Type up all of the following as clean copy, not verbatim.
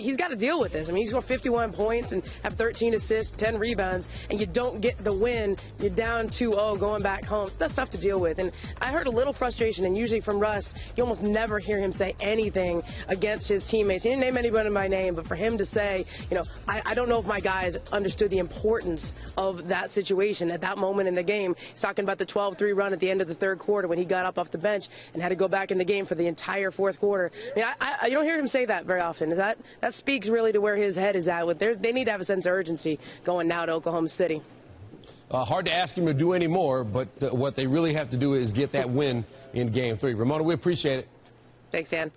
he's got to deal with this. I mean, he scored 51 points and have 13 assists, 10 rebounds, and you don't get the win. You're down 2-0 going back home. That's tough to deal with. And I heard a little frustration, and usually from Russ, you almost never hear him say anything against his teammates. He didn't name anybody by name, but for him to say, you know, I don't know if my guys understood the importance of that situation at that moment in the game. He's talking about the 12-3 run at the end of the third quarter when he got up off the bench and had to go back in the game for the entire fourth quarter. I mean, you don't hear him say that very often. That speaks really to where his head is at. They need to have a sense of urgency going now to Oklahoma City. Hard to ask him to do any more, but what they really have to do is get that win in Game 3. Ramona, we appreciate it. Thanks, Dan.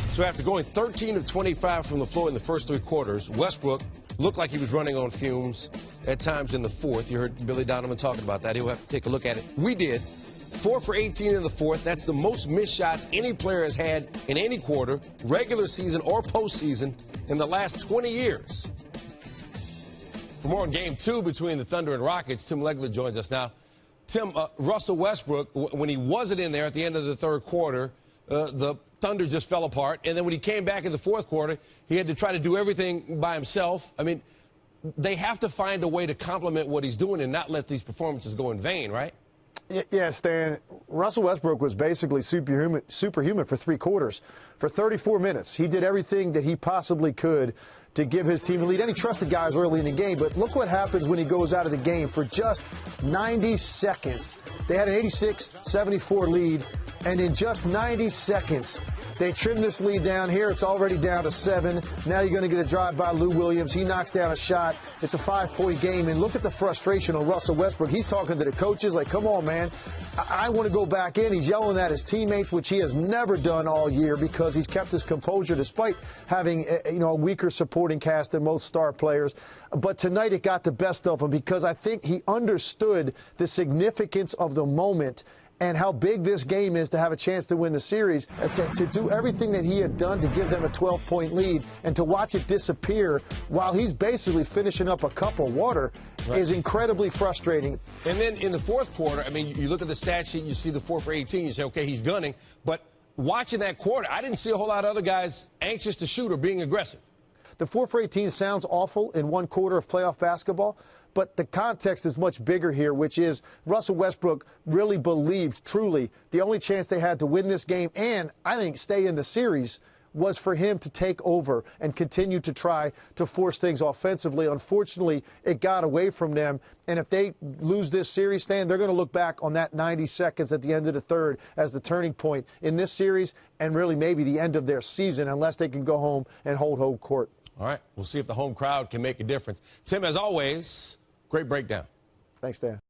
So after going 13 of 25 from the floor in the first three quarters, Westbrook looked like he was running on fumes at times in the fourth. You heard Billy Donovan talking about that. He'll have to take a look at it. We did. 4 for 18 in the fourth. That's the most missed shots any player has had in any quarter, regular season or postseason, in the last 20 years. For more on Game 2 between the Thunder and Rockets, Tim Legler joins us now. Tim, Russell Westbrook, when he wasn't in there at the end of the third quarter, the Thunder just fell apart. And then when he came back in the fourth quarter, he had to try to do everything by himself. I mean, they have to find a way to complement what he's doing and not let these performances go in vain, right? Yes, Stan. Russell Westbrook was basically superhuman for three quarters. For 34 minutes, he did everything that he possibly could to give his team a lead. And he trusted guys early in the game. But look what happens when he goes out of the game for just 90 seconds. They had an 86-74 lead. And in just 90 seconds, they trim this lead down. Here it's already down to 7. Now you're going to get a drive by Lou Williams. He knocks down a shot. It's a 5-point game. And look at the frustration on Russell Westbrook. He's talking to the coaches like, come on, man. I want to go back in. He's yelling at his teammates, which he has never done all year because he's kept his composure despite having a weaker supporting cast than most star players. But tonight it got the best of him because I think he understood the significance of the moment and how big this game is to have a chance to win the series, to do everything that he had done to give them a 12-point lead and to watch it disappear while he's basically finishing up a cup of water is incredibly frustrating. And then in the fourth quarter, I mean, you look at the stat sheet, you see the 4 for 18, you say, okay, he's gunning. But watching that quarter, I didn't see a whole lot of other guys anxious to shoot or being aggressive. The 4 for 18 sounds awful in one quarter of playoff basketball, but the context is much bigger here, which is Russell Westbrook really believed truly the only chance they had to win this game and, I think, stay in the series was for him to take over and continue to try to force things offensively. Unfortunately, it got away from them. And if they lose this series, Stan, they're going to look back on that 90 seconds at the end of the third as the turning point in this series and really maybe the end of their season unless they can go home and hold home court. All right, we'll see if the home crowd can make a difference. Tim, as always, great breakdown. Thanks, Dan.